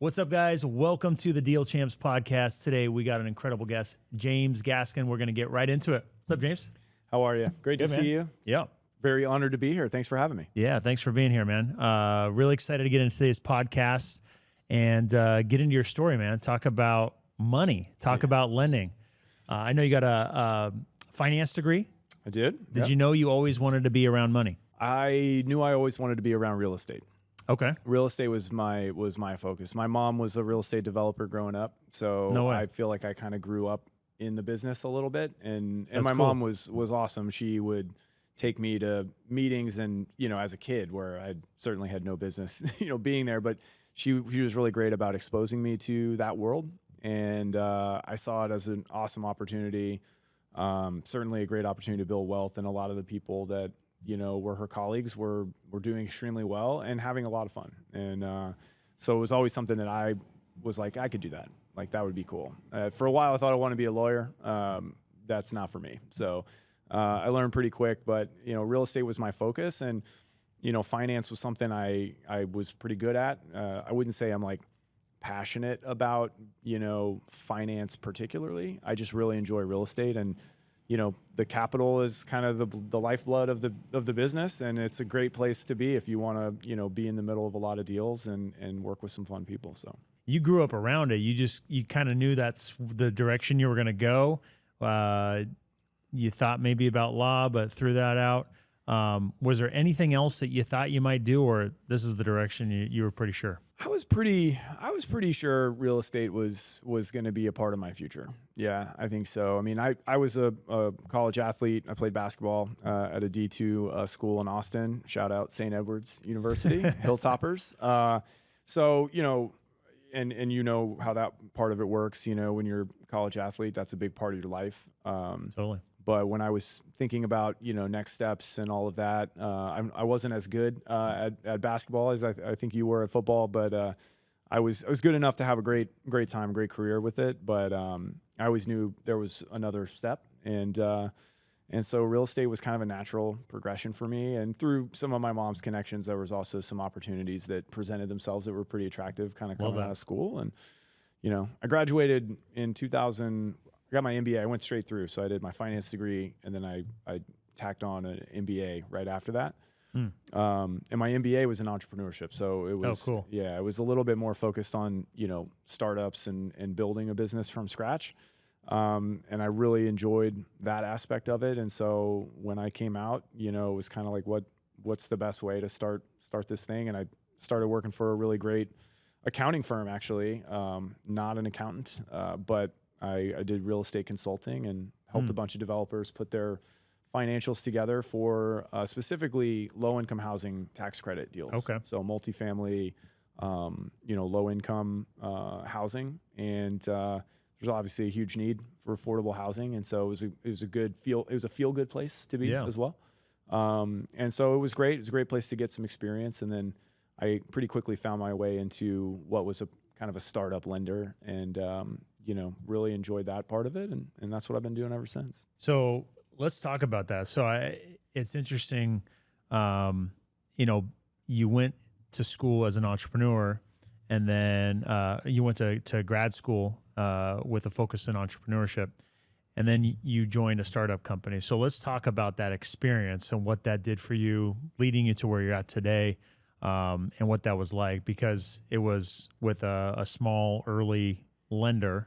What's up, guys? Welcome to the Deal Champs podcast. Today, we got an incredible guest, James Gaskin. We're going to get right into it. What's up, James? How are you? Great to see you. Yeah. Very honored to be here. Thanks for having me. Yeah, thanks for being here, man. Really excited to get into today's podcast and get into your story, man. Talk about money. Talk about lending. I know you got a finance degree. I did. Did you know you always wanted to be around money? I knew I always wanted to be around real estate. Okay. Real estate was my focus. My mom was a real estate developer growing up, so No way. I feel like I kind of grew up in the business a little bit. And That's my cool. mom was awesome. She would take me to meetings, and as a kid, where I certainly had no business, being there, but she was really great about exposing me to that world, and I saw it as an awesome opportunity. Certainly a great opportunity to build wealth, and a lot of the people that were her colleagues were doing extremely well and having a lot of fun. And so it was always something that I was like, I could do that. Like, that would be cool. For a while, I thought I wanted to be a lawyer. That's not for me. So I learned pretty quick, but, real estate was my focus. And, finance was something I was pretty good at. I wouldn't say I'm like passionate about, finance particularly. I just really enjoy real estate, and the capital is kind of the lifeblood of the business, and it's a great place to be if you want to, be in the middle of a lot of deals and work with some fun people. So You grew up around it. You kind of knew that's the direction you were going to go. You thought maybe about law, but threw that out. Was there anything else that you thought you might do, or this is the direction you were pretty sure? I was pretty sure real estate was going to be a part of my future. Yeah, I think so. I mean, I was a college athlete. I played basketball at a D2 school in Austin. Shout out St. Edward's University, Hilltoppers. So, and how that part of it works, when you're a college athlete, that's a big part of your life. Totally. But when I was thinking about, next steps and all of that, I wasn't as good at basketball as I think you were at football, but I was good enough to have a great time, great career with it. But I always knew there was another step, and so real estate was kind of a natural progression for me. And through some of my mom's connections, there was also some opportunities that presented themselves that were pretty attractive, kind of coming out of school. And I graduated in 2000. I got my MBA. I went straight through. So I did my finance degree, and then I tacked on an MBA right after that. And my MBA was in entrepreneurship. So it was, cool. Yeah, it was a little bit more focused on, startups and building a business from scratch. And I really enjoyed that aspect of it. And so when I came out, it was kind of like, what's the best way to start this thing? And I started working for a really great accounting firm, actually. Not an accountant, but I did real estate consulting and helped a bunch of developers put their financials together for specifically low-income housing tax credit deals. Okay. So multifamily, low-income housing, and there's obviously a huge need for affordable housing, and so it was a feel-good place to be as well. And so it was great. It was a great place to get some experience, and then I pretty quickly found my way into what was a kind of a startup lender, and really enjoyed that part of it, and that's what I've been doing ever since. So let's talk about that. So it's interesting, you went to school as an entrepreneur, and then you went to grad school with a focus in entrepreneurship, and then you joined a startup company. So let's talk about that experience and what that did for you, leading you to where you're at today, and what that was like, because it was with a small early lender,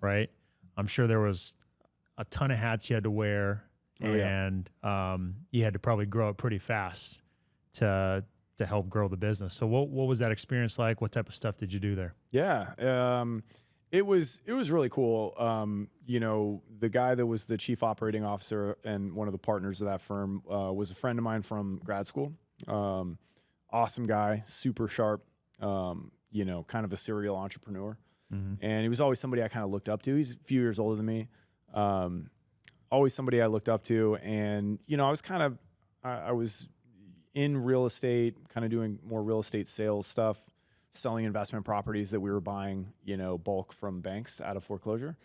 right? I'm sure there was a ton of hats you had to wear, and you had to probably grow up pretty fast to help grow the business. So what was that experience like? What type of stuff did you do there? Yeah, it was really cool. The guy that was the chief operating officer and one of the partners of that firm was a friend of mine from grad school. Awesome guy, super sharp, kind of a serial entrepreneur. And he was always somebody I kind of looked up to. He's a few years older than me. Always somebody I looked up to. And, I was in real estate, kind of doing more real estate sales stuff, selling investment properties that we were buying, bulk from banks out of foreclosure.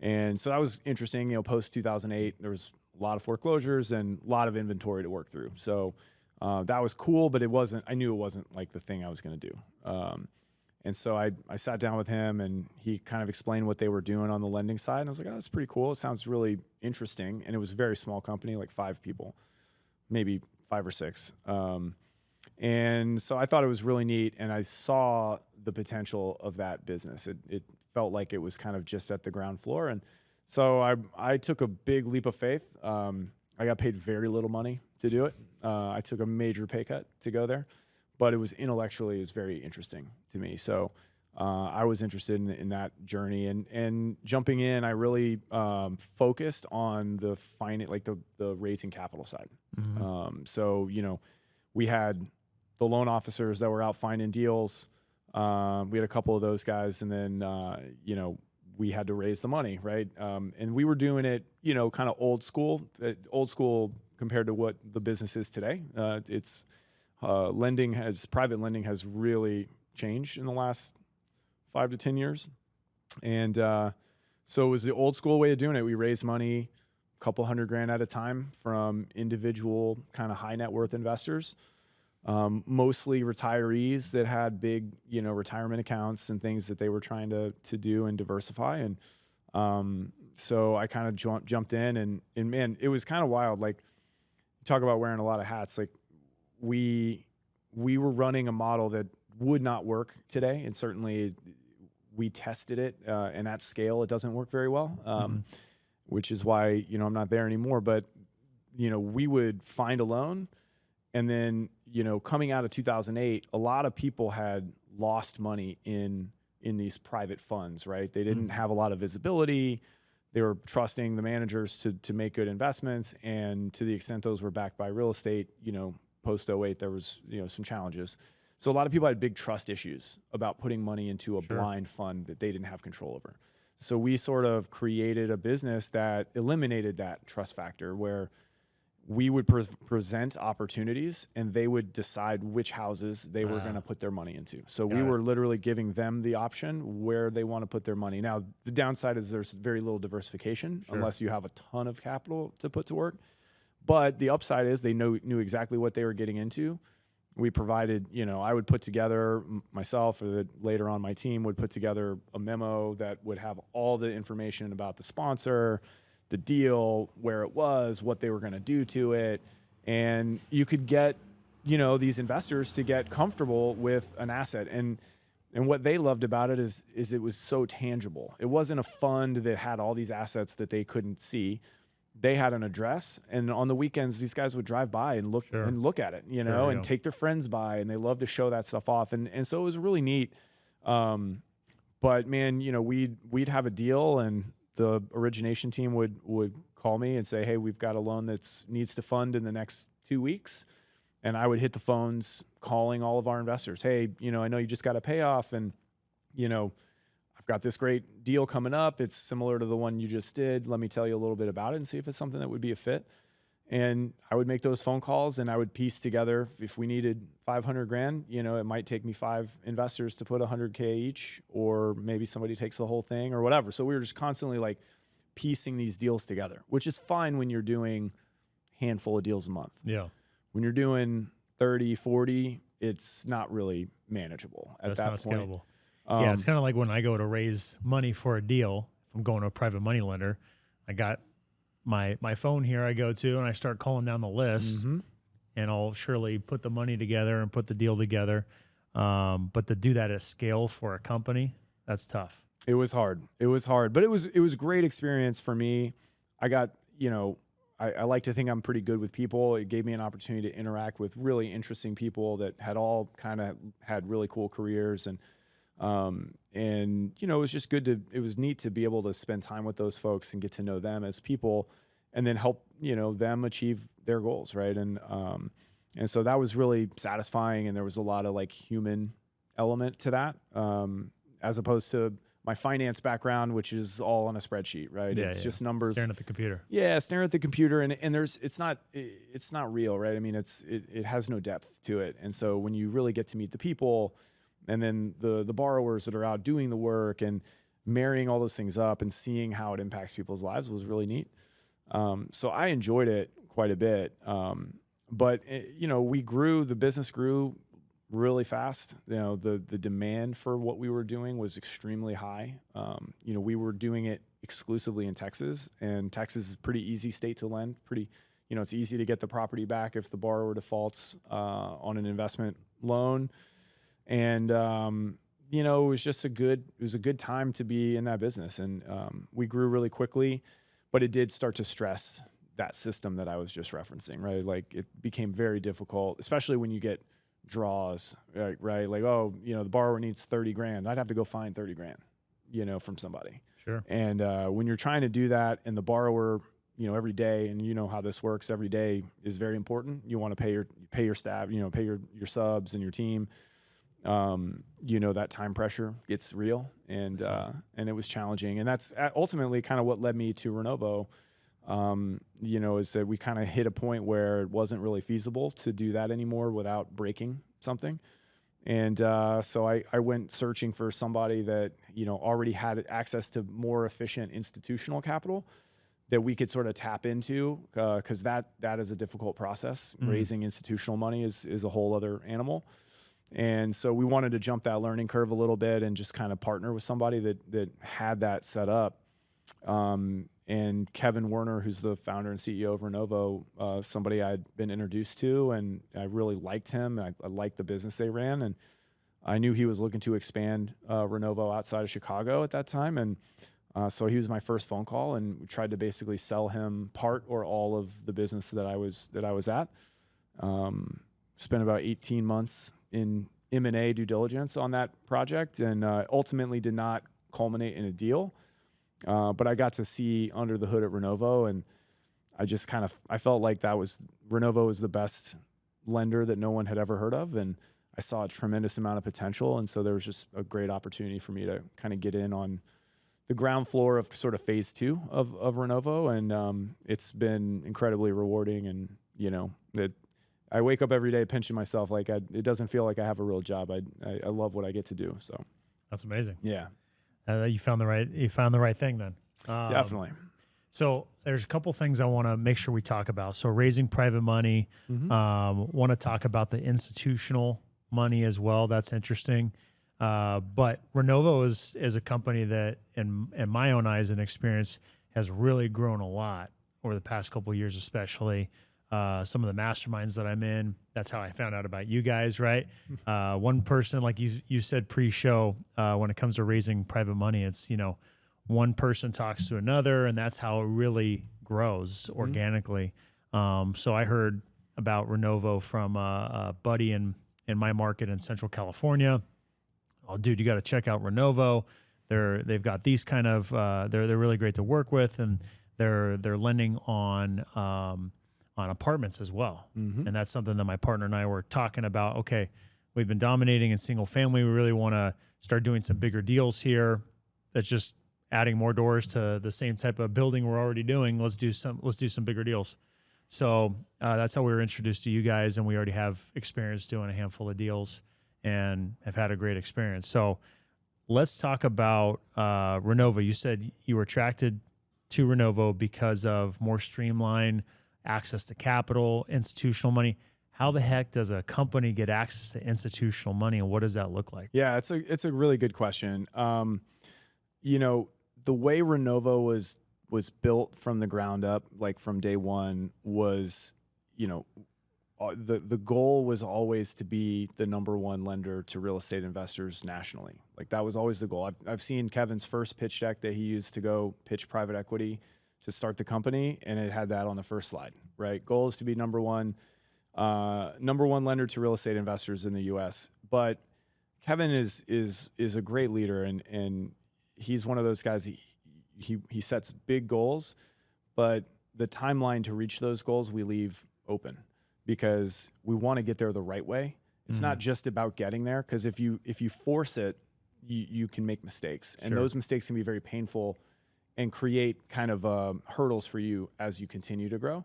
And so that was interesting. Post 2008, there was a lot of foreclosures and a lot of inventory to work through. So that was cool, but I knew it wasn't like the thing I was going to do. And so I sat down with him, and he kind of explained what they were doing on the lending side. And I was like, oh, that's pretty cool. It sounds really interesting. And it was a very small company, like 5 people, maybe 5 or 6. And so I thought it was really neat, and I saw the potential of that business. It felt like it was kind of just at the ground floor. And so I took a big leap of faith. I got paid very little money to do it. I took a major pay cut to go there, but it was very interesting to me. So I was interested in that journey, and jumping in, I really focused on the the raising capital side. So, we had the loan officers that were out finding deals. We had a couple of those guys, and then, we had to raise the money, right? And we were doing it, kind of old school compared to what the business is today. Private lending has really changed in the last 5 to 10 years. And so it was the old school way of doing it. We raised money, a couple $100,000 at a time from individual kind of high net worth investors. Mostly retirees that had big, retirement accounts and things that they were trying to do and diversify. And so I kind of jumped in, and man, it was kind of wild. Like, talk about wearing a lot of hats. Like, we were running a model that would not work today, and certainly we tested it, and at scale, it doesn't work very well. Which is why I'm not there anymore. But we would find a loan. And then, coming out of 2008, a lot of people had lost money in these private funds, right? They didn't have a lot of visibility. They were trusting the managers to make good investments. And to the extent those were backed by real estate, post 08, there was, some challenges. So a lot of people had big trust issues about putting money into a blind fund that they didn't have control over. So we sort of created a business that eliminated that trust factor, where we would present opportunities, and they would decide which houses they were going to put their money into. So we were literally giving them the option where they want to put their money. Now, the downside is there's very little diversification unless you have a ton of capital to put to work. But the upside is they knew exactly what they were getting into. We provided, I would put together, myself or later on my team would put together a memo that would have all the information about the sponsor, the deal, where it was, what they were going to do to it. And you could get, these investors to get comfortable with an asset. And what they loved about it is it was so tangible. It wasn't a fund that had all these assets that they couldn't see. They had an address, and on the weekends, these guys would drive by and look at it, and take their friends by, and they love to show that stuff off. And so it was really neat. But man, we'd have a deal, and the origination team would call me and say, hey, we've got a loan that needs to fund in the next 2 weeks. And I would hit the phones calling all of our investors. Hey, I know you just got a payoff, and, I've got this great deal coming up. It's similar to the one you just did. Let me tell you a little bit about it and see if it's something that would be a fit. And I would make those phone calls, and I would piece together, if we needed $500,000, it might take me 5 investors to put $100K each, or maybe somebody takes the whole thing or whatever. So we were just constantly like piecing these deals together, which is fine when you're doing a handful of deals a month. Yeah. When you're doing 30, 40, it's not really manageable at that point. Scalable. Yeah, it's kind of like when I go to raise money for a deal. If I'm going to a private money lender, I got my phone here I go to, and I start calling down the list, and I'll surely put the money together and put the deal together. But to do that at scale for a company, that's tough. It was hard. But it was great experience for me. I got, I like to think I'm pretty good with people. It gave me an opportunity to interact with really interesting people that had all kind of had really cool careers. And it was just it was neat to be able to spend time with those folks and get to know them as people, and then help, them achieve their goals. Right. And so that was really satisfying. And there was a lot of like human element to that, as opposed to my finance background, which is all on a spreadsheet, right? Yeah, it's just numbers. Staring at the computer. Yeah, staring at the computer, and it's not real, right? I mean, it has no depth to it. And so when you really get to meet the people, and then the borrowers that are out doing the work and marrying all those things up and seeing how it impacts people's lives was really neat. So I enjoyed it quite a bit. But the business grew really fast. The demand for what we were doing was extremely high. We were doing it exclusively in Texas, and Texas is a pretty easy state to lend. It's easy to get the property back if the borrower defaults on an investment loan. And it was just a good time to be in that business. And we grew really quickly, but it did start to stress that system that I was just referencing, right? Like it became very difficult, especially when you get draws, right? Like, the borrower needs 30 grand. I'd have to go find 30 grand, from somebody. Sure. And when you're trying to do that and the borrower, every day, and how this works, every day is very important. You want to pay your staff, pay your subs and your team. That time pressure gets real, and it was challenging. And that's ultimately kind of what led me to Renovo. Is that we kind of hit a point where it wasn't really feasible to do that anymore without breaking something. And so I went searching for somebody that, already had access to more efficient institutional capital that we could sort of tap into, because that is a difficult process. Mm-hmm. Raising institutional money is a whole other animal. And so we wanted to jump that learning curve a little bit and just kind of partner with somebody that had that set up. And Kevin Werner, who's the founder and CEO of Renovo, somebody I'd been introduced to, and I really liked him. I liked the business they ran, and I knew he was looking to expand Renovo outside of Chicago at that time. And so he was my first phone call, and we tried to basically sell him part or all of the business that I was at. Spent about 18 months in M&A due diligence on that project, and ultimately did not culminate in a deal. But I got to see under the hood at Renovo, and I felt like Renovo was the best lender that no one had ever heard of, and I saw a tremendous amount of potential. And so there was just a great opportunity for me to kind of get in on the ground floor of sort of phase 2 of Renovo. And it's been incredibly rewarding. And, I wake up every day pinching myself. Like it doesn't feel like I have a real job. I love what I get to do. So that's amazing. Yeah. You found the right thing then. Definitely. So there's a couple things I want to make sure we talk about. So raising private money, want to talk about the institutional money as well. That's interesting. But Renovo is a company that in my own eyes and experience has really grown a lot over the past couple of years, especially. Some of the masterminds that I'm in, that's how I found out about you guys, right? One person, like you said pre-show, when it comes to raising private money, it's, one person talks to another, and that's how it really grows organically. So I heard about Renovo from a buddy in my market in Central California. Oh, dude, you got to check out Renovo. They've got these kind of, they're really great to work with, and they're lending on apartments as well. Mm-hmm. And that's something that my partner and I were talking about. Okay, we've been dominating in single family. We really want to start doing some bigger deals here. That's just adding more doors to the same type of building we're already doing. Let's do some bigger deals. So that's how we were introduced to you guys, and we already have experience doing a handful of deals and have had a great experience. So let's talk about Renovo. You said you were attracted to Renovo because of more streamlined access to capital, institutional money. How the heck does a company get access to institutional money, and what does that look like? Yeah, it's a really good question. The way Renovo was built from the ground up, like from day one, was, the goal was always to be the number one lender to real estate investors nationally. Like that was always the goal. I've seen Kevin's first pitch deck that he used to go pitch private equity to start the company, and it had that on the first slide, right? Goal is to be number one lender to real estate investors in the U.S. But Kevin is a great leader, and he's one of those guys. He sets big goals, but the timeline to reach those goals we leave open because we want to get there the right way. It's not just about getting there, because if you force it, you can make mistakes, and those mistakes can be very painful and create kind of hurdles for you as you continue to grow.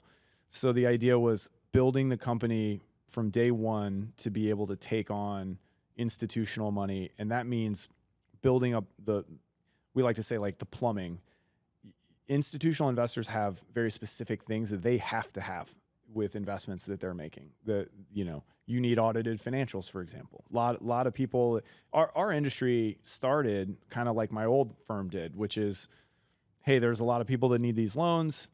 So the idea was building the company from day one to be able to take on institutional money. And that means building up we like to say like the plumbing. Institutional investors have very specific things that they have to have, with investments that they're making. You need audited financials, for example. Lot of people, our industry started kind of like my old firm did, which is, hey, there's a lot of people that need these loans,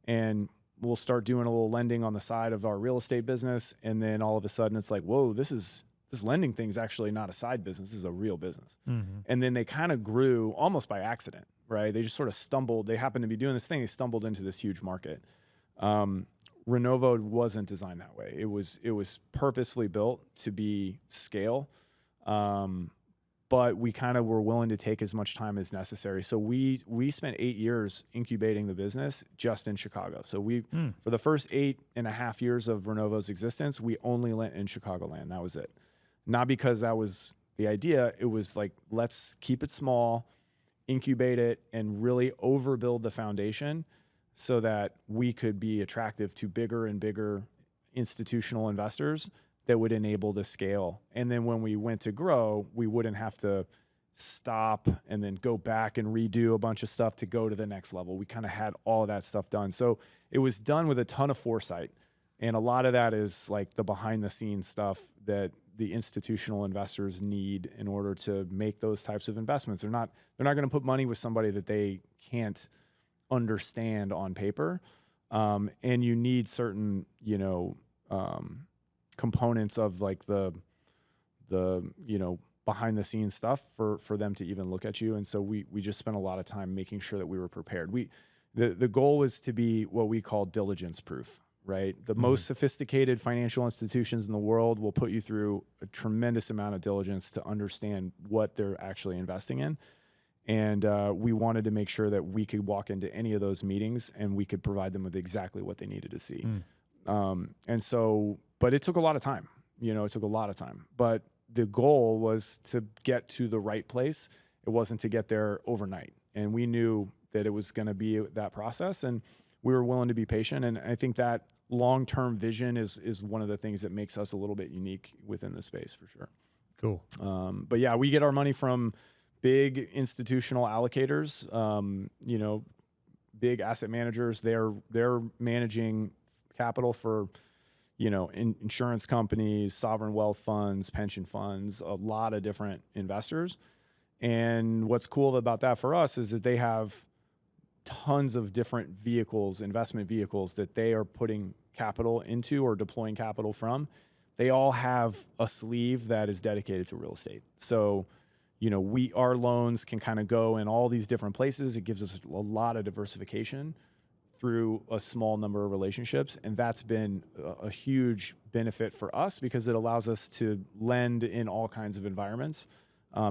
and we'll start doing a little lending on the side of our real estate business. And then all of a sudden it's like, whoa, this lending thing is actually not a side business. This is a real business. Mm-hmm. And then they kind of grew almost by accident, right? They just sort of stumbled. They happened to be doing this thing. They stumbled into this huge market. Renovo wasn't designed that way. It was purposefully built to be scale. But we kind of were willing to take as much time as necessary. So we spent 8 years incubating the business just in Chicago. So for the first 8.5 years of Renovo's existence, we only lent in Chicagoland. That was it. Not because that was the idea. It was like, let's keep it small, incubate it, and really overbuild the foundation so that we could be attractive to bigger and bigger institutional investors that would enable the scale. And then when we went to grow, we wouldn't have to stop and then go back and redo a bunch of stuff to go to the next level. We kind of had all of that stuff done. So it was done with a ton of foresight. And a lot of that is like the behind the scenes stuff that the institutional investors need in order to make those types of investments. They're not going to put money with somebody that they can't understand on paper. And you need certain, components of like the behind the scenes stuff for them to even look at you. And so we just spent a lot of time making sure that we were prepared. The goal was to be what we call diligence-proof, right? The most sophisticated financial institutions in the world will put you through a tremendous amount of diligence to understand what they're actually investing in. And we wanted to make sure that we could walk into any of those meetings and we could provide them with exactly what they needed to see. But it took a lot of time, but the goal was to get to the right place. It wasn't to get there overnight. And we knew that it was going to be that process, and we were willing to be patient. And I think that long-term vision is one of the things that makes us a little bit unique within the space for sure. Cool. But yeah, we get our money from big institutional allocators, big asset managers. They're managing capital for, insurance companies, sovereign wealth funds, pension funds, a lot of different investors. And what's cool about that for us is that they have tons of different vehicles, investment vehicles that they are putting capital into or deploying capital from. They all have a sleeve that is dedicated to real estate. So, our loans can kind of go in all these different places. It gives us a lot of diversification through a small number of relationships. And that's been a huge benefit for us because it allows us to lend in all kinds of environments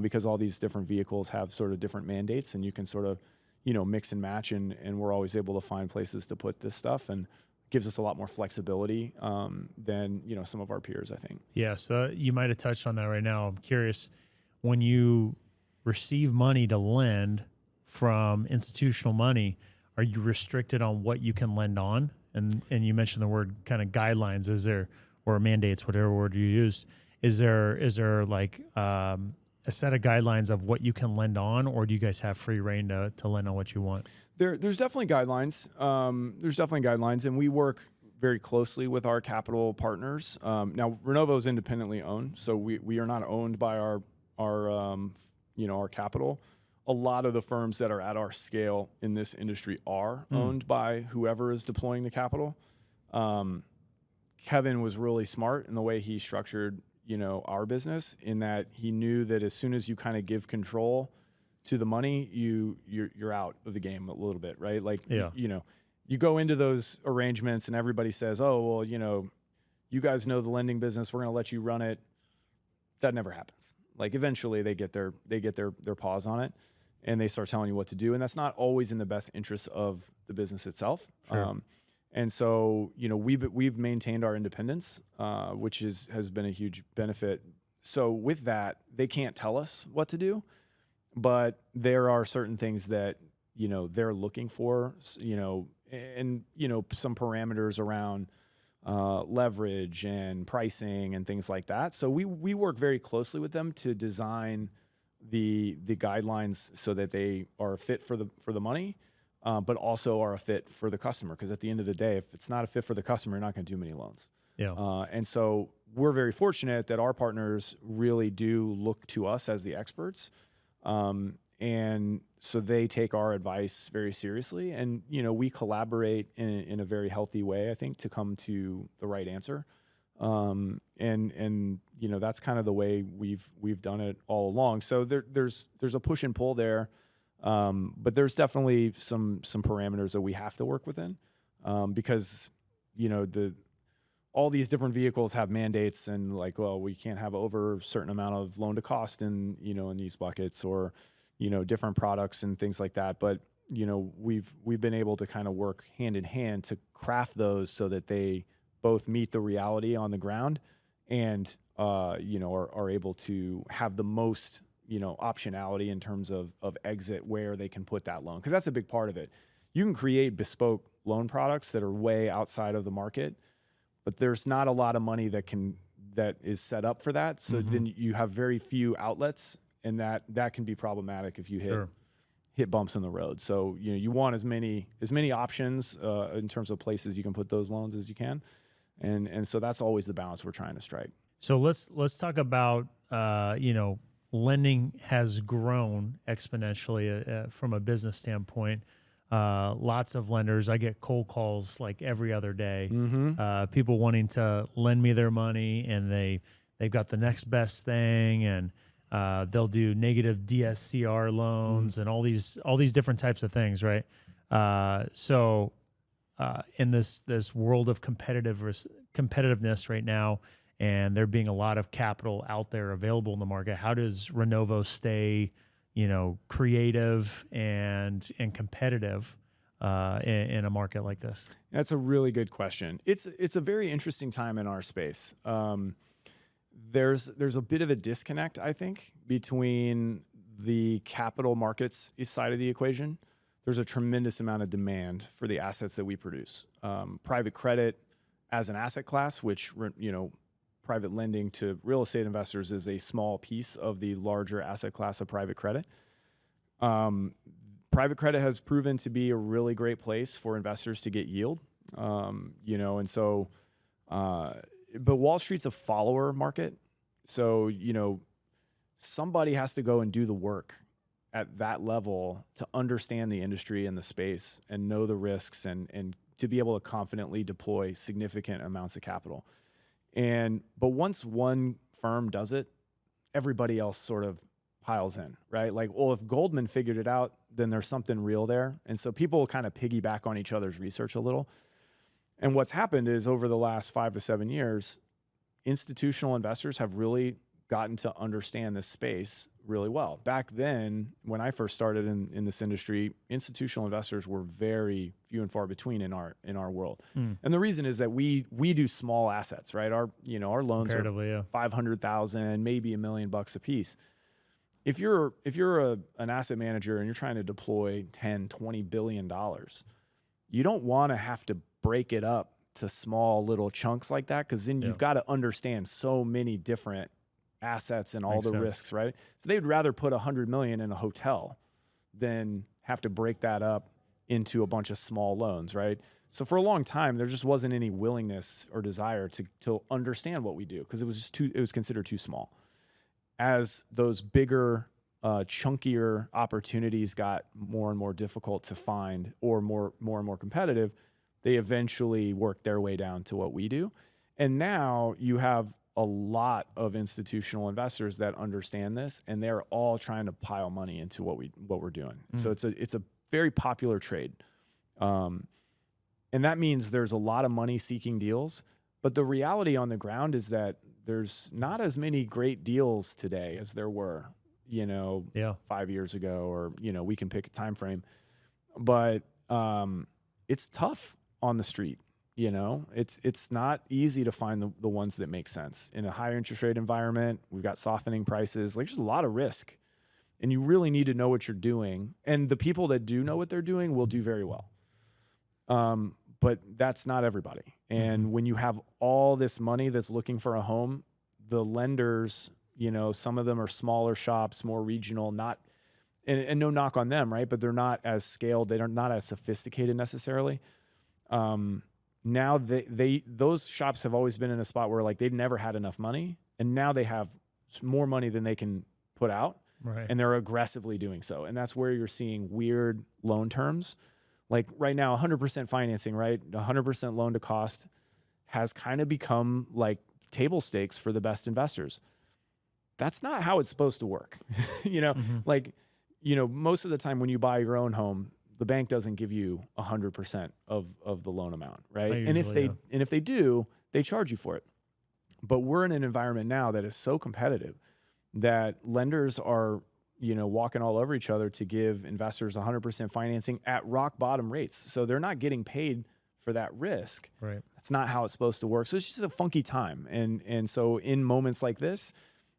because all these different vehicles have sort of different mandates, and you can sort of, mix and match. And we're always able to find places to put this stuff, and gives us a lot more flexibility than, some of our peers, I think. Yeah. So you might have touched on that right now. I'm curious, when you receive money to lend from institutional money, are you restricted on what you can lend on? And you mentioned the word kind of guidelines. Is there, or mandates, whatever word you use, is there like a set of guidelines of what you can lend on, or do you guys have free reign to lend on what you want? There's definitely guidelines. And we work very closely with our capital partners. Now, Renovo is independently owned, so we are not owned by our capital. A lot of the firms that are at our scale in this industry are owned by whoever is deploying the capital. Kevin was really smart in the way he structured, our business, in that he knew that as soon as you kind of give control to the money, you're out of the game a little bit, right? Like, you go into those arrangements and everybody says, oh, well, you guys know the lending business, we're going to let you run it. That never happens. Like, eventually they get their paws on it, and they start telling you what to do. And that's not always in the best interest of the business itself. Sure. And so, we've maintained our independence, which has been a huge benefit. So with that, they can't tell us what to do, but there are certain things that, they're looking for, and, some parameters around leverage and pricing and things like that. So we work very closely with them to design the guidelines so that they are fit for the money. but also are a fit for the customer. Because at the end of the day, if it's not a fit for the customer, you're not going to do many loans. Yeah. And so we're very fortunate that our partners really do look to us as the experts. And so they take our advice very seriously. And, we collaborate in a very healthy way, I think, to come to the right answer. And that's kind of the way we've done it all along. So there's a push and pull there. But there's definitely some parameters that we have to work within, because, all these different vehicles have mandates and we can't have over a certain amount of loan to cost in these buckets, or, different products and things like that. But, we've been able to kind of work hand in hand to craft those so that they both meet the reality on the ground and, are able to have the most, optionality in terms of exit where they can put that loan. Cause that's a big part of it. You can create bespoke loan products that are way outside of the market, but there's not a lot of money that is set up for that. So then you have very few outlets, and that can be problematic if you hit bumps in the road. So, you want as many options in terms of places you can put those loans as you can. And so that's always the balance we're trying to strike. So let's talk about, lending has grown exponentially from a business standpoint. Lots of lenders. I get cold calls like every other day. People wanting to lend me their money, and they've got the next best thing, and they'll do negative DSCR loans and all these different types of things, right? So in this world of competitiveness right now, and there being a lot of capital out there available in the market, how does Renovo stay, creative and competitive in a market like this? That's a really good question. It's a very interesting time in our space. There's a bit of a disconnect, I think, between the capital markets side of the equation. There's a tremendous amount of demand for the assets that we produce. Private credit as an asset class, which, private lending to real estate investors is a small piece of the larger asset class of private credit. Private credit has proven to be a really great place for investors to get yield. And so, but Wall Street's a follower market. So, somebody has to go and do the work at that level to understand the industry and the space and know the risks and to be able to confidently deploy significant amounts of capital. But once one firm does it, everybody else sort of piles in, right? If Goldman figured it out, then there's something real there. And so people kind of piggyback on each other's research a little. And what's happened is over the last 5 to 7 years, institutional investors have really gotten to understand this space really well. Back then, when I first started in this industry, institutional investors were very few and far between in our world. And the reason is that we do small assets, right? Our loans are $500,000, maybe $1 million a piece. If you're an asset manager and you're trying to deploy $10-20 billion, you don't want to have to break it up to small little chunks like that, because then you've got to understand so many different assets and all the risks, right? So they'd rather put $100 million in a hotel than have to break that up into a bunch of small loans, right? So for a long time, there just wasn't any willingness or desire to understand what we do, because it was considered too small. As those bigger, chunkier opportunities got more and more difficult to find, or more and more competitive, they eventually worked their way down to what we do. And now you have a lot of institutional investors that understand this, and they're all trying to pile money into what we're doing. So it's a very popular trade. And that means there's a lot of money seeking deals, but the reality on the ground is that there's not as many great deals today as there were, 5 years ago, or, we can pick a time frame, but it's tough on the street. It's not easy to find the ones that make sense in a higher interest rate environment. We've got softening prices. There's a lot of risk, and you really need to know what you're doing. And the people that do know what they're doing will do very well. But that's not everybody. And when you have all this money that's looking for a home, the lenders, some of them are smaller shops, more regional, and no knock on them, right? But they're not as scaled. They're not as sophisticated necessarily. Now those shops have always been in a spot where like they've never had enough money, and now they have more money than they can put out, Right. and they're aggressively doing so. And that's where you're seeing weird loan terms. Like right now, 100% financing, right? 100% loan to cost has kind of become like table stakes for the best investors. That's not how it's supposed to work. Like, most of the time when you buy your own home, the bank doesn't give you 100% of the loan amount, right? And if they do, they charge you for it. But we're in an environment now that is so competitive that lenders are, walking all over each other to give investors 100% financing at rock bottom rates. So they're not getting paid for that risk. Right. That's not how it's supposed to work. So it's just a funky time. And so in moments like this,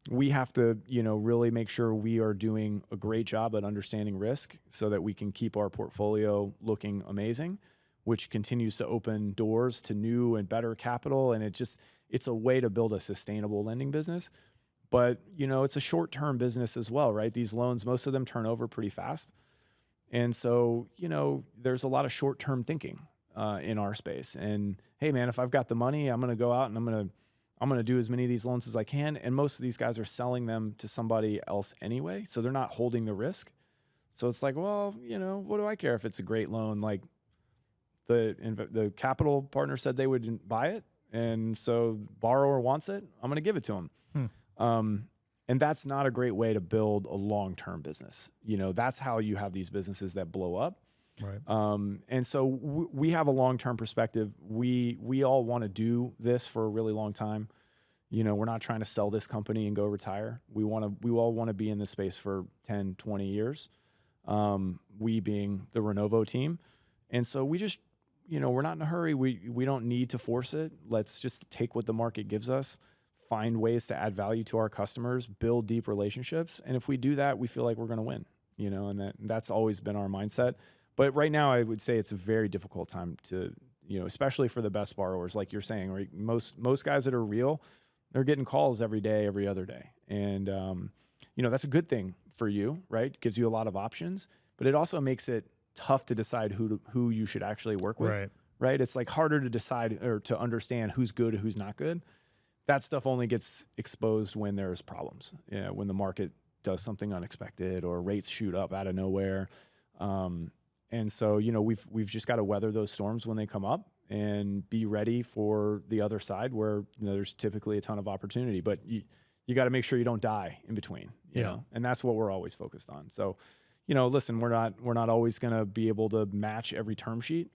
we have to, really make sure we are doing a great job at understanding risk so that we can keep our portfolio looking amazing, which continues to open doors to new and better capital. And it's a way to build a sustainable lending business. But, it's a short-term business as well, right? These loans, most of them turn over pretty fast. And so, there's a lot of short-term thinking in our space. And hey, man, if I've got the money, I'm going to go out and I'm going to do as many of these loans as I can. And most of these guys are selling them to somebody else anyway. So they're not holding the risk. So it's like, well, what do I care if it's a great loan? Like the capital partner said they would buy it. And so borrower wants it. I'm going to give it to them. And that's not a great way to build a long-term business. That's how you have these businesses that blow up. Right. And so we have a long-term perspective. We all want to do this for a really long time. We're not trying to sell this company and go retire. We all want to be in this space for 10, 20 years. We being the Renovo team. And so we just, we're not in a hurry. We don't need to force it. Let's just take what the market gives us, find ways to add value to our customers, build deep relationships. And if we do that, we feel like we're going to win, and that's always been our mindset. But right now, I would say it's a very difficult time to, especially for the best borrowers, like you're saying, right? Most guys that are real, they're getting calls every day, every other day. And, that's a good thing for you, right? It gives you a lot of options, but it also makes it tough to decide who you should actually work with, right? It's like harder to decide or to understand who's good and who's not good. That stuff only gets exposed when there's problems, when the market does something unexpected or rates shoot up out of nowhere. And so, we've just got to weather those storms when they come up and be ready for the other side where there's typically a ton of opportunity, but you got to make sure you don't die in between, you know, and that's what we're always focused on. So, listen, we're not always going to be able to match every term sheet,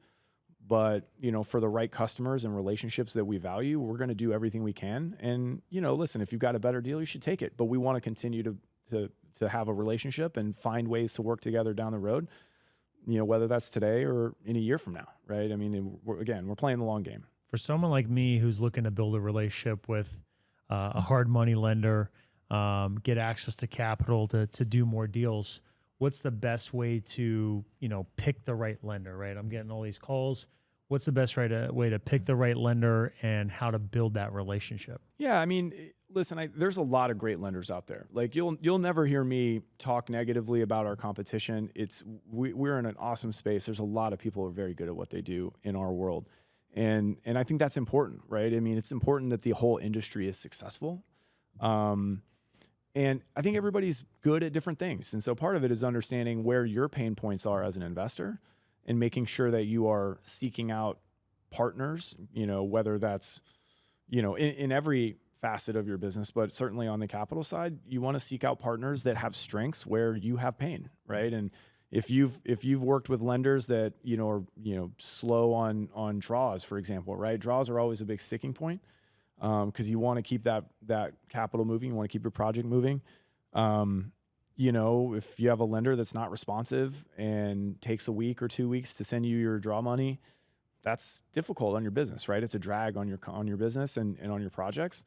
but, for the right customers and relationships that we value, we're going to do everything we can. And, listen, if you've got a better deal, you should take it, but we want to continue to have a relationship and find ways to work together down the road. Whether that's today or in a year from now, right? I mean, we're playing the long game. For someone like me who's looking to build a relationship with a hard money lender, get access to capital to do more deals, what's the best way to, pick the right lender, right? I'm getting all these calls. What's the best way to pick the right lender and how to build that relationship? Yeah, I mean, listen, there's a lot of great lenders out there. Like you'll never hear me talk negatively about our competition. We're in an awesome space. There's a lot of people who are very good at what they do in our world. And I think that's important, right? I mean, it's important that the whole industry is successful. And I think everybody's good at different things. And so part of it is understanding where your pain points are as an investor and making sure that you are seeking out partners, whether that's, in every facet of your business, but certainly on the capital side, you want to seek out partners that have strengths where you have pain, right? And if you've worked with lenders that, are, slow on draws, for example, right? Draws are always a big sticking point. Because you want to keep that capital moving, you want to keep your project moving. If you have a lender that's not responsive and takes a week or 2 weeks to send you your draw money, that's difficult on your business, right? It's a drag on your business and on your projects.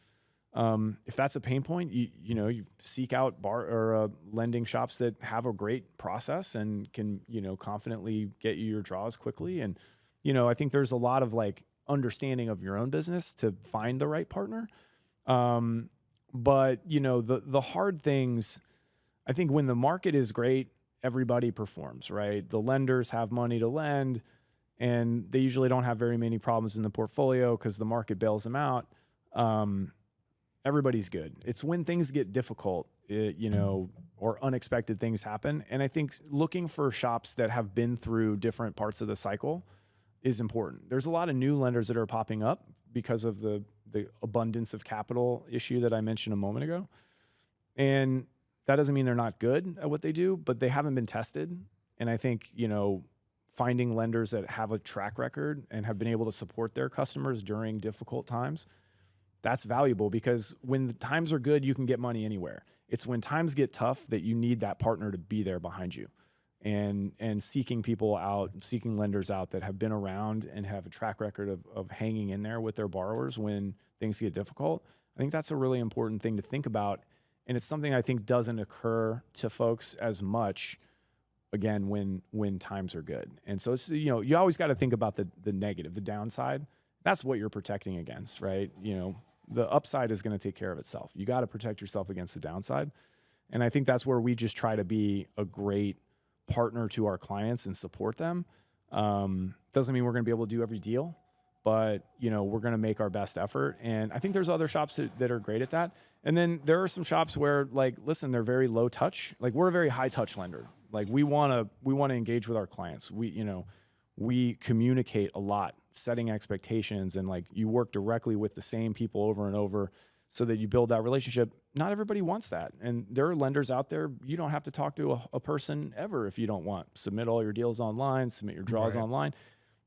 If that's a pain point, you seek out lending shops that have a great process and can confidently get you your draws quickly. And I think there's a lot of understanding of your own business to find the right partner. But the hard things, I think when the market is great everybody performs, right? The lenders have money to lend, and they usually don't have very many problems in the portfolio because the market bails them out. Everybody's good. It's when things get difficult, or unexpected things happen. And I think looking for shops that have been through different parts of the cycle is important. There's a lot of new lenders that are popping up because of the abundance of capital issue that I mentioned a moment ago. And that doesn't mean they're not good at what they do, but they haven't been tested. And I think, finding lenders that have a track record and have been able to support their customers during difficult times, that's valuable, because when the times are good, you can get money anywhere. It's when times get tough that you need that partner to be there behind you. And seeking people out, seeking lenders out that have been around and have a track record of hanging in there with their borrowers when things get difficult. I think that's a really important thing to think about. And it's something I think doesn't occur to folks as much, again, when times are good. And so it's, you always got to think about the negative, the downside. That's what you're protecting against, right? The upside is going to take care of itself. You got to protect yourself against the downside. And I think that's where we just try to be a great partner to our clients and support them. Doesn't mean we're going to be able to do every deal, but we're going to make our best effort. And I think there's other shops that are great at that. And then there are some shops where, listen, they're very low touch. We're a very high touch lender. We want to engage with our clients. We communicate a lot, setting expectations, and you work directly with the same people over and over so that you build that relationship. Not everybody wants that. And there are lenders out there, you don't have to talk to a person ever if you don't want. Submit all your deals online, submit your draws online.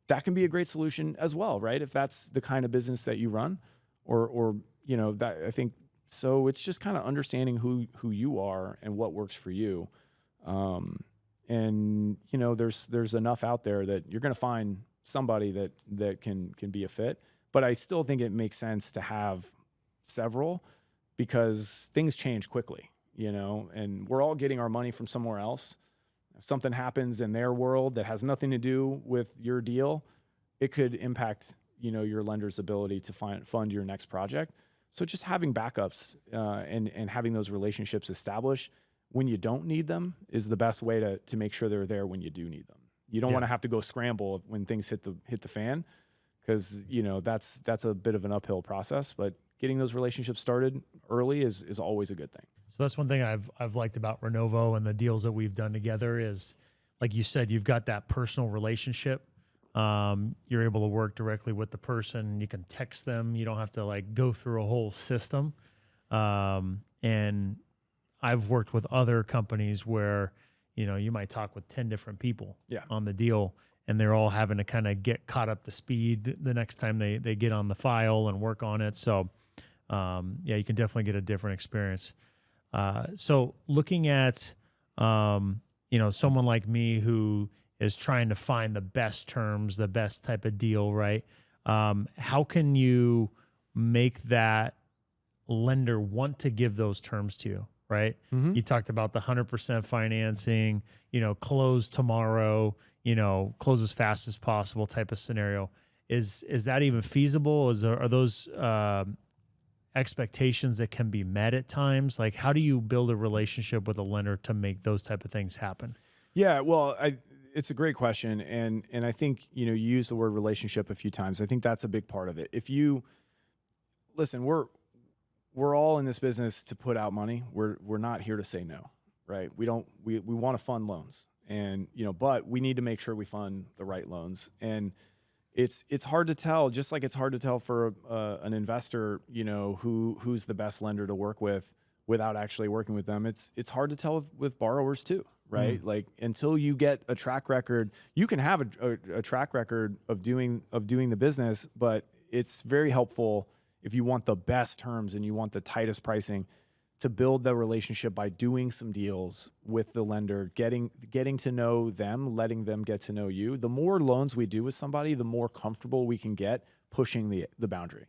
That can be a great solution as well, right? If that's the kind of business that you run, or that, I think, so it's just kind of understanding who you are and what works for you. And there's enough out there that you're going to find somebody that can be a fit. But I still think it makes sense to have several, because things change quickly, and we're all getting our money from somewhere else. If something happens in their world that has nothing to do with your deal, it could impact, your lender's ability to fund your next project. So just having backups and having those relationships established when you don't need them is the best way to make sure they're there when you do need them. You don't want to have to go scramble when things hit the fan, because that's a bit of an uphill process. But getting those relationships started early is always a good thing. So that's one thing I've liked about Renovo and the deals that we've done together is, like you said, you've got that personal relationship. You're able to work directly with the person. You can text them. You don't have to go through a whole system. And I've worked with other companies where, you might talk with 10 different people on the deal, and they're all having to kind of get caught up to speed the next time they get on the file and work on it. So, you can definitely get a different experience. So looking at, someone like me who is trying to find the best terms, the best type of deal, right? How can you make that lender want to give those terms to you, right? Mm-hmm. You talked about the 100% financing, close tomorrow, close as fast as possible type of scenario. Is that even feasible? Are those expectations that can be met at times? How do you build a relationship with a lender to make those type of things happen? Yeah, well, it's a great question. And I think, you use the word relationship a few times. I think that's a big part of it. If you listen, we're all in this business to put out money. We're not here to say no, right? We want to fund loans, and, but we need to make sure we fund the right loans. And it's hard to tell, just like it's hard to tell for an investor, who's the best lender to work with without actually working with them. It's hard to tell with borrowers too, right? Until you get a track record, you can have a track record of doing the business, but it's very helpful if you want the best terms and you want the tightest pricing, to build the relationship by doing some deals with the lender, getting to know them, letting them get to know you. The more loans we do with somebody, the more comfortable we can get pushing the boundary,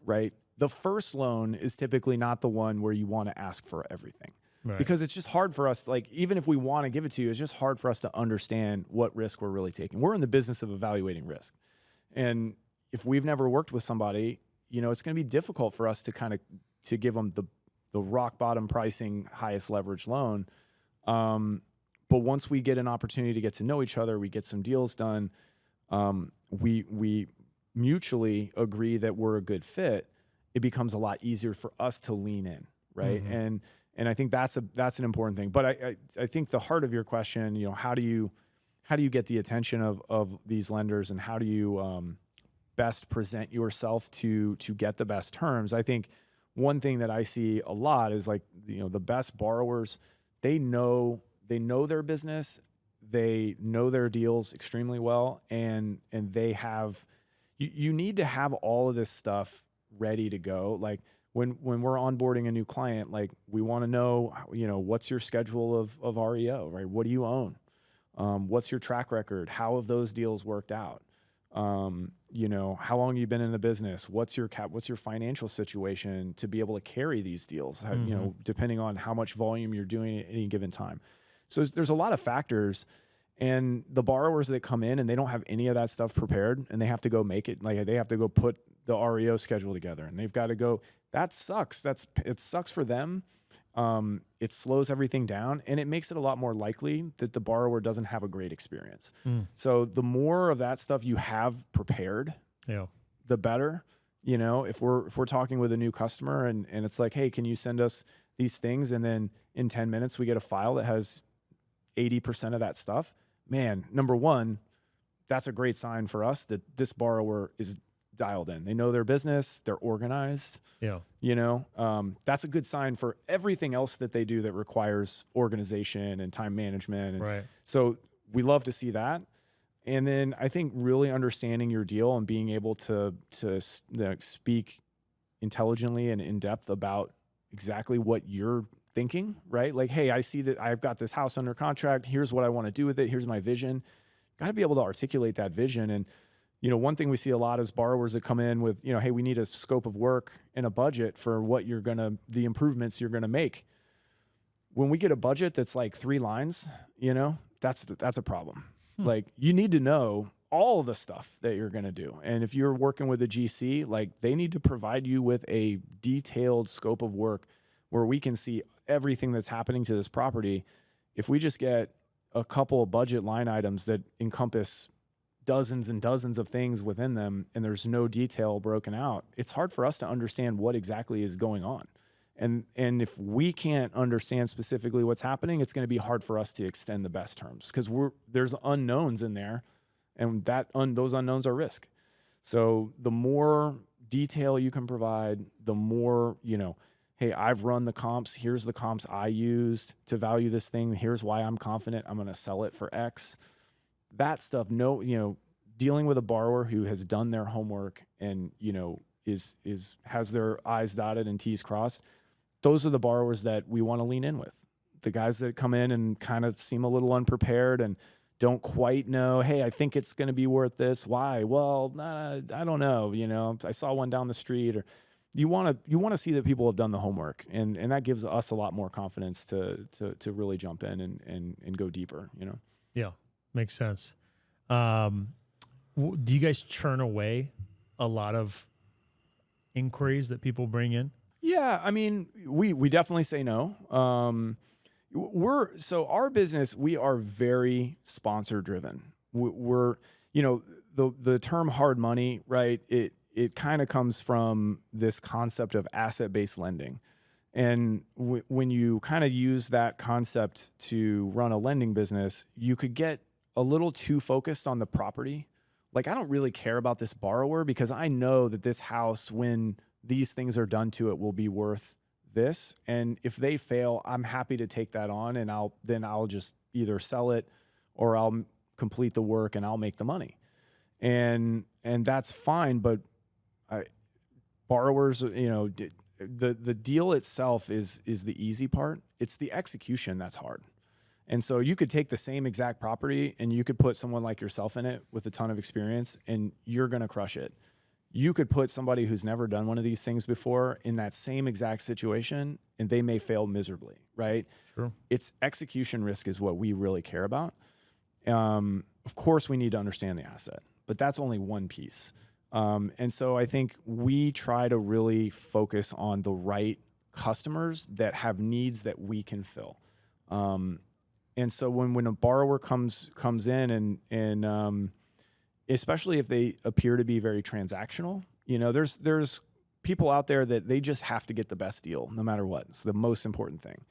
right? The first loan is typically not the one where you want to ask for everything, right? Because it's just hard for us, even if we want to give it to you, it's just hard for us to understand what risk we're really taking. We're in the business of evaluating risk. And if we've never worked with somebody, it's going to be difficult for us to give them the rock bottom pricing, highest leverage loan. But once we get an opportunity to get to know each other, we get some deals done. We mutually agree that we're a good fit. It becomes a lot easier for us to lean in, right? And I think that's an important thing. But I think the heart of your question, how do you get the attention of these lenders, and how do you best present yourself to get the best terms? I think one thing that I see a lot is like, the best borrowers, they know their business, they know their deals extremely well, and they have, you need to have all of this stuff ready to go. Like when we're onboarding a new client, like we want to know, what's your schedule of REO, right? What do you own? What's your track record? How have those deals worked out? How long you've been in the business? What's your financial situation to be able to carry these deals? Depending on how much volume you're doing at any given time. So there's a lot of factors, and the borrowers that come in and they don't have any of that stuff prepared, and they have to go make it, like they have to go put the REO schedule together, and they've got to go. That sucks. It sucks for them. It slows everything down, and it makes it a lot more likely that the borrower doesn't have a great experience. So the more of that stuff you have prepared, the better. If we're talking with a new customer and it's like, hey, can you send us these things? And then in 10 minutes, we get a file that has 80% of that stuff. Man, number one, that's a great sign for us that this borrower is dialed in. They know their business. They're organized. That's a good sign for everything else that they do that requires organization and time management. And so we love to see that. And then I think really understanding your deal and being able to speak intelligently and in depth about exactly what you're thinking, right? Like, hey, I see that I've got this house under contract. Here's what I want to do with it. Here's my vision. Got to be able to articulate that vision. And one thing we see a lot is borrowers that come in with, hey, we need a scope of work and a budget for the improvements you're gonna make. When we get a budget that's like 3 lines, that's a problem. Like, you need to know all of the stuff that you're gonna do. And if you're working with a GC, like, they need to provide you with a detailed scope of work where we can see everything that's happening to this property. If we just get a couple of budget line items that encompass dozens and dozens of things within them, and there's no detail broken out, it's hard for us to understand what exactly is going on. And if we can't understand specifically what's happening, it's going to be hard for us to extend the best terms, because there's unknowns in there, and those unknowns are risk. So the more detail you can provide, the more, hey, I've run the comps. Here's the comps I used to value this thing. Here's why I'm confident I'm going to sell it for X. That stuff, dealing with a borrower who has done their homework and, has their I's dotted and T's crossed. Those are the borrowers that we want to lean in with. The guys that come in and kind of seem a little unprepared and don't quite know, hey, I think it's going to be worth this. Why? Well, I don't know. I saw one down the street. Or you want to see that people have done the homework, and that gives us a lot more confidence to really jump in and go deeper. Yeah, makes sense. Do you guys churn away a lot of inquiries that people bring in? Yeah, I mean, we definitely say no. Our business, we are very sponsor driven. We're the term hard money, right? It kind of comes from this concept of asset-based lending. And when you kind of use that concept to run a lending business, you could get a little too focused on the property. Like, I don't really care about this borrower because I know that this house, when these things are done to it, will be worth this. And if they fail, I'm happy to take that on, and I'll just either sell it or I'll complete the work and I'll make the money. And that's fine. But borrowers, the deal itself is the easy part. It's the execution that's hard. And so you could take the same exact property and you could put someone like yourself in it with a ton of experience, and you're going to crush it. You could put somebody who's never done one of these things before in that same exact situation, and they may fail miserably, right? True. It's execution risk is what we really care about. Of course, we need to understand the asset, but that's only one piece. And so I think we try to really focus on the right customers that have needs that we can fill. And so when a borrower comes in and especially if they appear to be very transactional, there's people out there that they just have to get the best deal no matter what. It's the most important thing.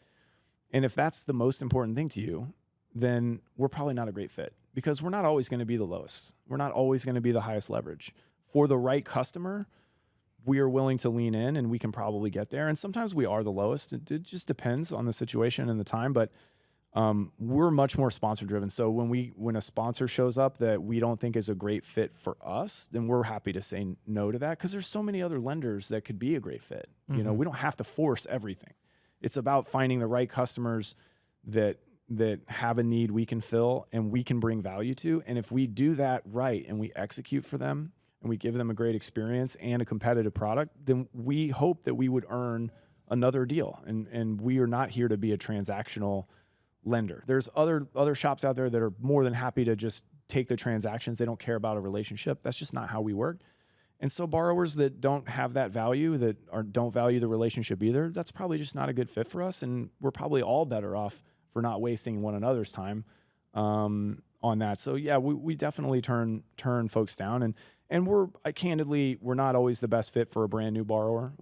And if that's the most important thing to you, then we're probably not a great fit, because we're not always going to be the lowest. We're not always going to be the highest leverage. For the right customer, we are willing to lean in, and we can probably get there. And sometimes we are the lowest. It just depends on the situation and the time, but we're much more sponsor driven. So when a sponsor shows up that we don't think is a great fit for us, then we're happy to say no to that, because there's so many other lenders that could be a great fit. We don't have to force everything. It's about finding the right customers that have a need we can fill and we can bring value to. And if we do that right and we execute for them and we give them a great experience and a competitive product, then we hope that we would earn another deal. And we are not here to be a transactional lender. There's other shops out there that are more than happy to just take the transactions. They don't care about a relationship. That's just not how we work. And so borrowers that don't have that value, don't value the relationship either, that's probably just not a good fit for us. And we're probably all better off for not wasting one another's time on that. So yeah, we definitely turn folks down, and we're not always the best fit for a brand new borrower.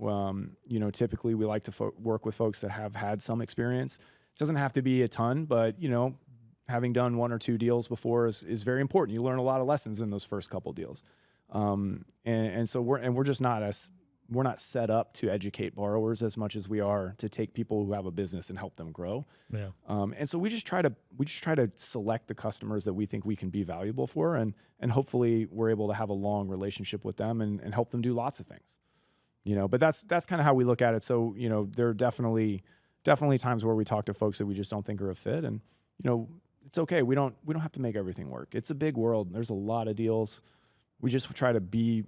Typically we like to work with folks that have had some experience. It doesn't have to be a ton, but having done one or two deals before is very important. You learn a lot of lessons in those first couple deals. And so we're just we're not set up to educate borrowers as much as we are to take people who have a business and help them grow. Yeah. And so we just try to select the customers that we think we can be valuable for, and hopefully we're able to have a long relationship with them and help them do lots of things. But that's kind of how we look at it. So, there are definitely times where we talk to folks that we just don't think are a fit, and, it's okay. We don't have to make everything work. It's a big world. There's a lot of deals. We just try to be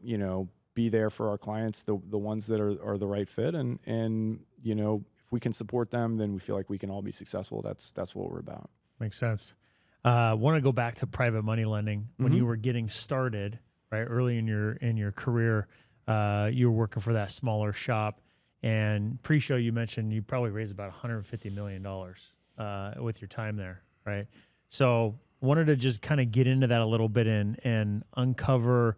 there for our clients, the ones that are the right fit. And if we can support them, then we feel like we can all be successful. That's what we're about. Makes sense. Want to go back to private money lending. When you were getting started, right, early in your career, you were working for that smaller shop, and pre-show you mentioned you probably raised about $150 million with your time there, right? So wanted to just kind of get into that a little bit and uncover,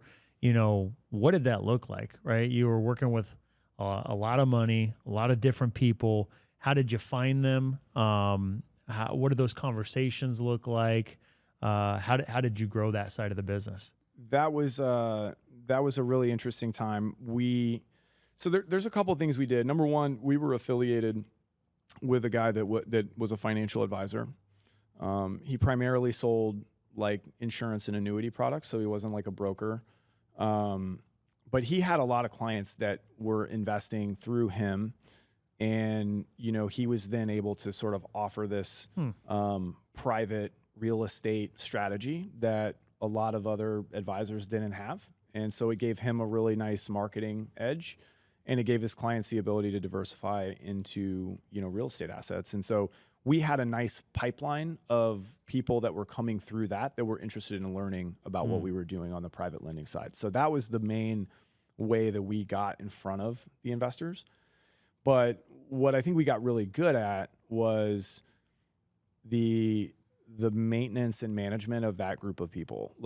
what did that look like, right? You were working with a lot of money, a lot of different people. How did you find them? What did those conversations look like? How did you grow that side of the business? That was a really interesting time. There's a couple of things we did. Number one, we were affiliated with a guy that was a financial advisor. He primarily sold like insurance and annuity products, so he wasn't like a broker. But he had a lot of clients that were investing through him, and he was then able to sort of offer this private real estate strategy that a lot of other advisors didn't have. And so it gave him a really nice marketing edge, and it gave his clients the ability to diversify into real estate assets. And so we had a nice pipeline of people that were coming through that were interested in learning about what we were doing on the private lending side. So that was the main way that we got in front of the investors. But what I think we got really good at was the maintenance and management of that group of people.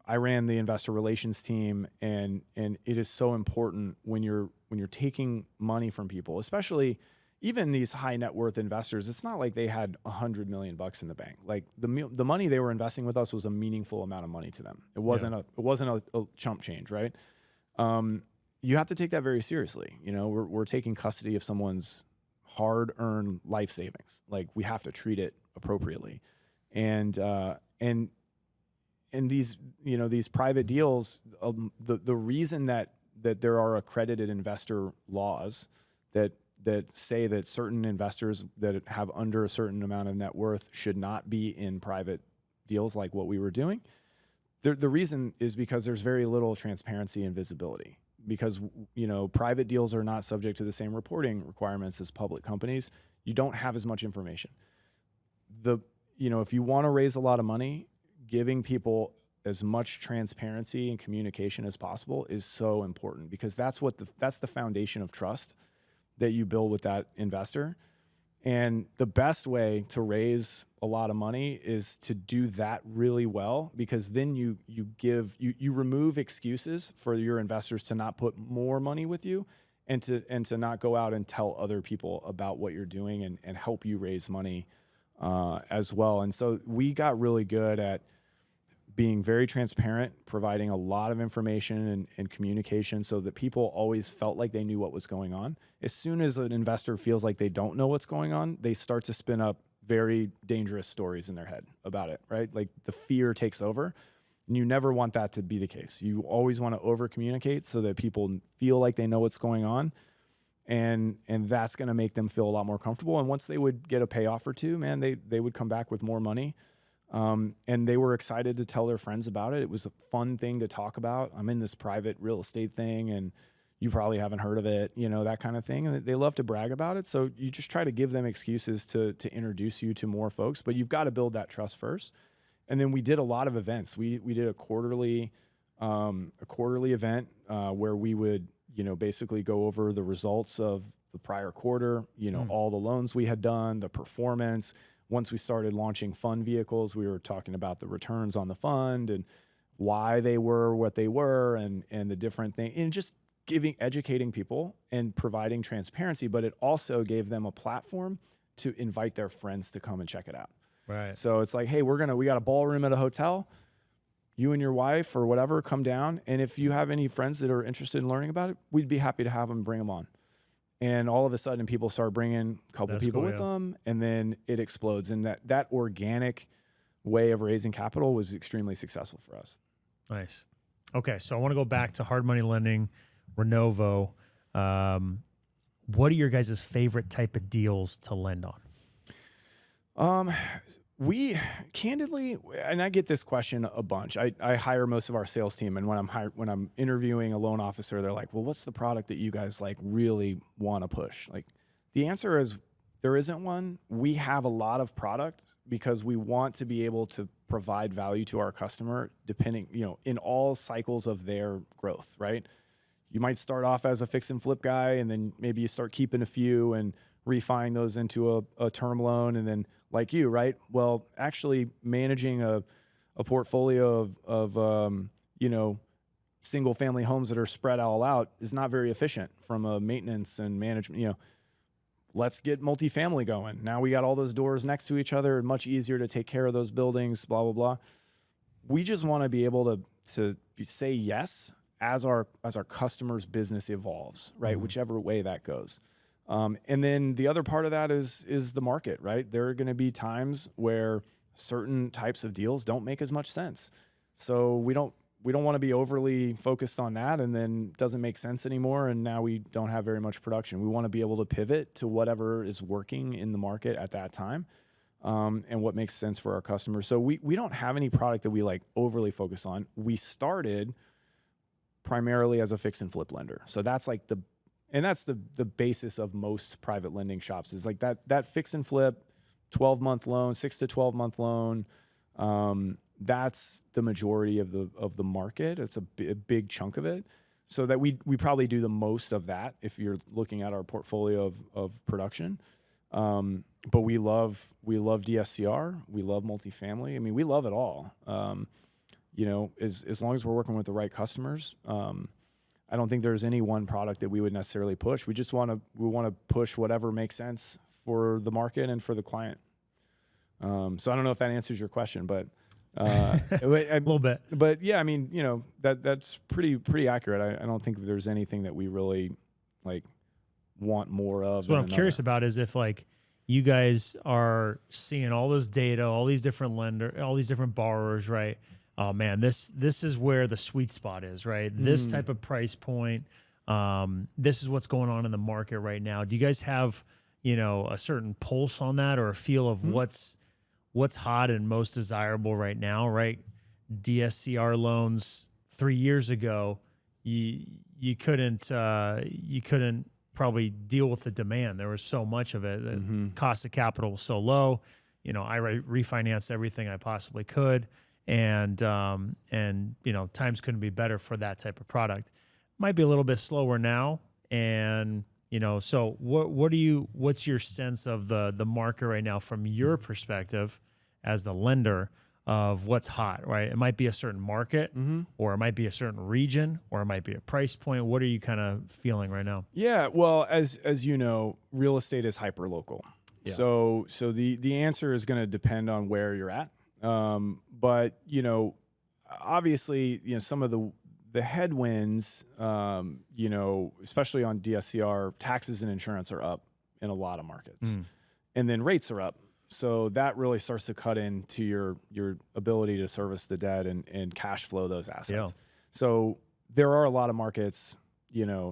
I ran the investor relations team, and it is so important when you're taking money from people, especially even these high net worth investors. It's not like they had $100 million in the bank. Like the money they were investing with us was a meaningful amount of money to them. It wasn't a chump change, right? You have to take that very seriously. We're taking custody of someone's hard earned life savings. Like, we have to treat it appropriately. And these private deals, the reason that there are accredited investor laws that say that certain investors that have under a certain amount of net worth should not be in private deals like what we were doing. The reason is because there's very little transparency and visibility, because private deals are not subject to the same reporting requirements as public companies. You don't have as much information. If you want to raise a lot of money, giving people as much transparency and communication as possible is so important, because that's the foundation of trust that you build with that investor. And the best way to raise a lot of money is to do that really well, because then you remove excuses for your investors to not put more money with you, and to not go out and tell other people about what you're doing and help you raise money as well. And so we got really good at being very transparent, providing a lot of information and communication so that people always felt like they knew what was going on. As soon as an investor feels like they don't know what's going on, they start to spin up very dangerous stories in their head about it, right? Like the fear takes over, and you never want that to be the case. You always want to over communicate so that people feel like they know what's going on. And that's going to make them feel a lot more comfortable. And once they would get a payoff or two, man, they would come back with more money. And they were excited to tell their friends about it. It was a fun thing to talk about. I'm in this private real estate thing, and you probably haven't heard of it, that kind of thing. And they love to brag about it. So you just try to give them excuses to introduce you to more folks, but you've got to build that trust first. And then we did a lot of events. We did a quarterly event where we would, basically go over the results of the prior quarter, all the loans we had done, the performance. Once we started launching fund vehicles, we were talking about the returns on the fund and why they were what they were, and the different things, and just educating people and providing transparency. But it also gave them a platform to invite their friends to come and check it out. Right. So it's like, hey, we got a ballroom at a hotel. You and your wife or whatever come down, and if you have any friends that are interested in learning about it, we'd be happy to have them, bring them on. And all of a sudden, people start bringing a couple people with them, and then it explodes. And that organic way of raising capital was extremely successful for us. Nice. Okay, so I want to go back to hard money lending, Renovo. What are your guys' favorite type of deals to lend on? We candidly, and I get this question a bunch. I hire most of our sales team, and when I'm interviewing a loan officer, they're like, "Well, what's the product that you guys like really want to push?" Like, the answer is there isn't one. We have a lot of product because we want to be able to provide value to our customer, depending, in all cycles of their growth. Right? You might start off as a fix and flip guy, and then maybe you start keeping a few and refining those into a term loan, and then like you, right? Well, actually managing a portfolio of single family homes that are spread all out is not very efficient from a maintenance and management. Let's get multifamily going. Now we got all those doors next to each other, much easier to take care of those buildings, blah, blah, blah. We just want to be able to say yes as our customer's business evolves, right? Mm-hmm. Whichever way that goes. And then the other part of that is the market, right? There are going to be times where certain types of deals don't make as much sense. So we don't want to be overly focused on that, and then it doesn't make sense anymore, and now we don't have very much production. We want to be able to pivot to whatever is working in the market at that time, and what makes sense for our customers. So we don't have any product that we like overly focus on. We started primarily as a fix and flip lender. So that's like that's the basis of most private lending shops, is like that fix and flip 12-month loan, 6 to 12-month loan. That's the majority of the market. It's a big chunk of it. So that we probably do the most of that if you're looking at our portfolio of production. But we love DSCR. We love multifamily. I mean, we love it all. As long as we're working with the right customers. I don't think there's any one product that we would necessarily push. We just want to push whatever makes sense for the market and for the client. So I don't know if that answers your question, but a little bit. But yeah, I mean, that's pretty accurate. I don't think there's anything that we really like want more of. So what I'm curious about is if like you guys are seeing all this data, all these different all these different borrowers, right? Oh man, this is where the sweet spot is, right? This type of price point. This is what's going on in the market right now. Do you guys have, a certain pulse on that, or a feel of what's hot and most desirable right now, right? DSCR loans 3 years ago, you couldn't probably deal with the demand. There was so much of it. The cost of capital was so low. I refinanced everything I possibly could. And times couldn't be better for that type of product. Might be a little bit slower now, and So what's your sense of the market right now from your perspective as the lender of what's hot, right? It might be a certain market, or it might be a certain region, or it might be a price point. What are you kind of feeling right now? Yeah, well, as you know, real estate is hyper local. Yeah. So the answer is going to depend on where you're at. But obviously, some of the headwinds, especially on DSCR, taxes and insurance are up in a lot of markets, and then rates are up. So that really starts to cut into your ability to service the debt and cash flow those assets. Yeah. So there are a lot of markets,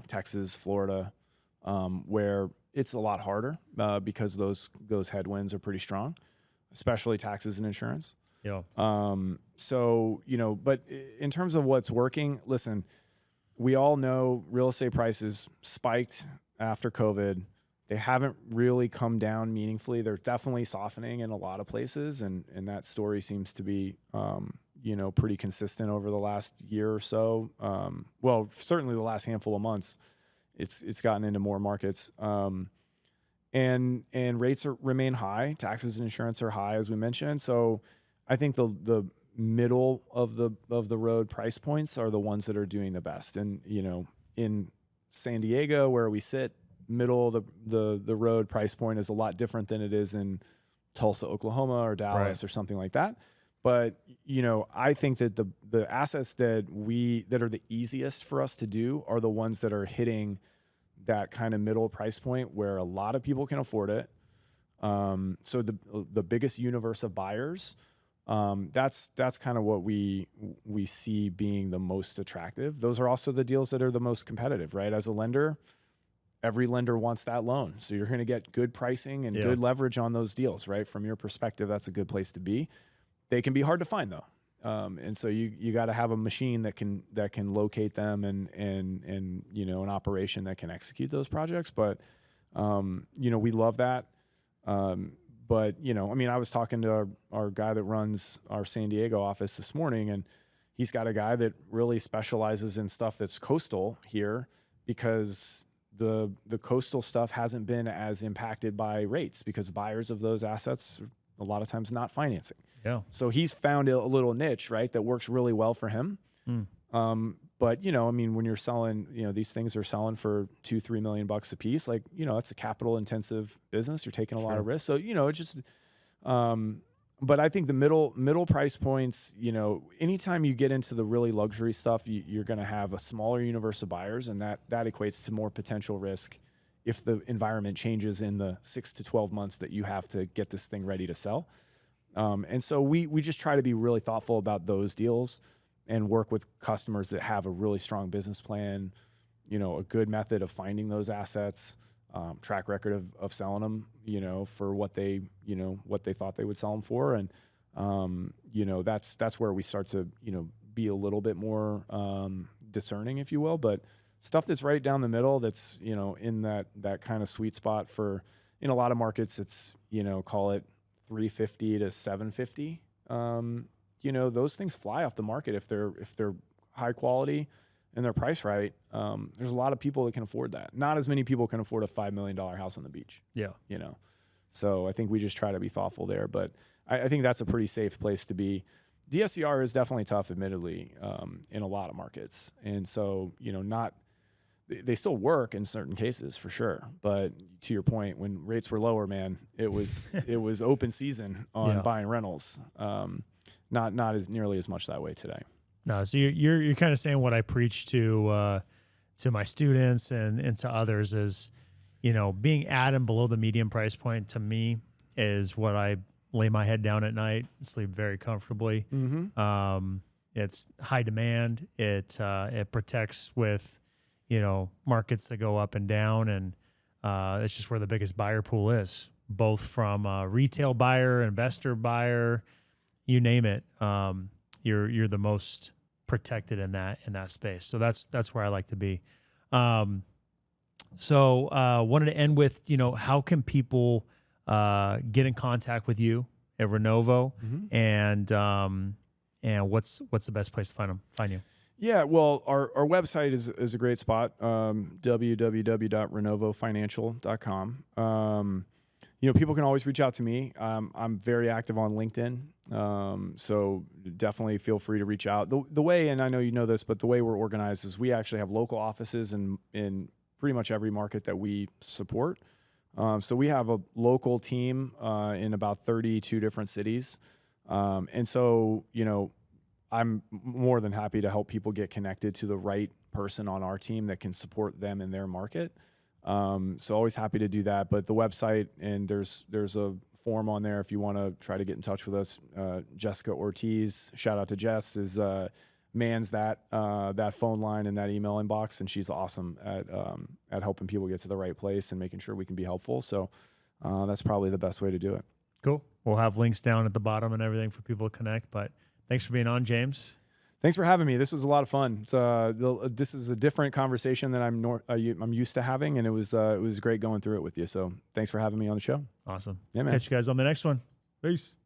Texas, Florida, where it's a lot harder because those headwinds are pretty strong, especially taxes and insurance. Yeah. But in terms of what's working, listen, we all know real estate prices spiked after COVID. They haven't really come down meaningfully. They're definitely softening in a lot of places, and that story seems to be, pretty consistent over the last year or so. Well, certainly the last handful of months, it's gotten into more markets, and rates remain high. Taxes and insurance are high, as we mentioned. So I think the middle of the road price points are the ones that are doing the best. And in San Diego, where we sit, middle of the road price point is a lot different than it is in Tulsa, Oklahoma, or Dallas, or something like that. But I think that the assets that are the easiest for us to do are the ones that are hitting that kind of middle price point where a lot of people can afford it. So the biggest universe of buyers, that's kind of what we see being the most attractive. Those are also the deals that are the most competitive, right? As a lender, every lender wants that loan. So you're going to get good pricing and good leverage on those deals, right? From your perspective, that's a good place to be. They can be hard to find though. And so you got to have a machine that can locate them and an operation that can execute those projects. But, we love that. But, I was talking to our guy that runs our San Diego office this morning, and he's got a guy that really specializes in stuff that's coastal here because the coastal stuff hasn't been as impacted by rates because buyers of those assets are a lot of times not financing. Yeah. So he's found a little niche, right, that works really well for him. But, when you're selling, these things are selling for $2-3 million a piece, like, it's a capital intensive business. You're taking a lot of risk. So, it's just, but I think the middle price points, anytime you get into the really luxury stuff, you're going to have a smaller universe of buyers, and that equates to more potential risk if the environment changes in the 6 to 12 months that you have to get this thing ready to sell. And so we just try to be really thoughtful about those deals and work with customers that have a really strong business plan, a good method of finding those assets, track record of selling them, for what they thought they would sell them for. And, that's where we start to, be a little bit more discerning, if you will. But stuff that's right down the middle, that's, in that kind of sweet spot for, in a lot of markets, it's, call it 350 to 750. Those things fly off the market if they're high quality and they're priced right. There's a lot of people that can afford that. Not as many people can afford a $5 million house on the beach. Yeah. So I think we just try to be thoughtful there, but I think that's a pretty safe place to be. DSCR is definitely tough, admittedly, in a lot of markets. And so, they still work in certain cases for sure. But to your point, when rates were lower, man, it was open season on buying rentals. Not as nearly as much that way today. No, so you're kind of saying what I preach to my students and to others is, being at and below the median price point to me is what I lay my head down at night and sleep very comfortably. It's high demand. It protects with, markets that go up and down, and it's just where the biggest buyer pool is, both from a retail buyer, investor buyer, you name it. You're the most protected in that space. So that's where I like to be. So wanted to end with, how can people get in contact with you at Renovo, and what's the best place to find you? Yeah, well, our website is a great spot, www.renovofinancial.com. People can always reach out to me. I'm very active on LinkedIn, so definitely feel free to reach out. The way, and I know you know this, but the way we're organized is we actually have local offices in pretty much every market that we support. So we have a local team in about 32 different cities, and so I'm more than happy to help people get connected to the right person on our team that can support them in their market. So always happy to do that. But the website, and there's a form on there if you want to try to get in touch with us. Jessica Ortiz, shout out to Jess, is mans that phone line and that email inbox, and she's awesome at helping people get to the right place and making sure we can be helpful. So that's probably the best way to do it. Cool. We'll have links down at the bottom and everything for people to connect. But thanks for being on, James. Thanks for having me. This was a lot of fun. This is a different conversation than I'm used to having, and it was great going through it with you. So thanks for having me on the show. Awesome. Yeah, man. Catch you guys on the next one. Peace.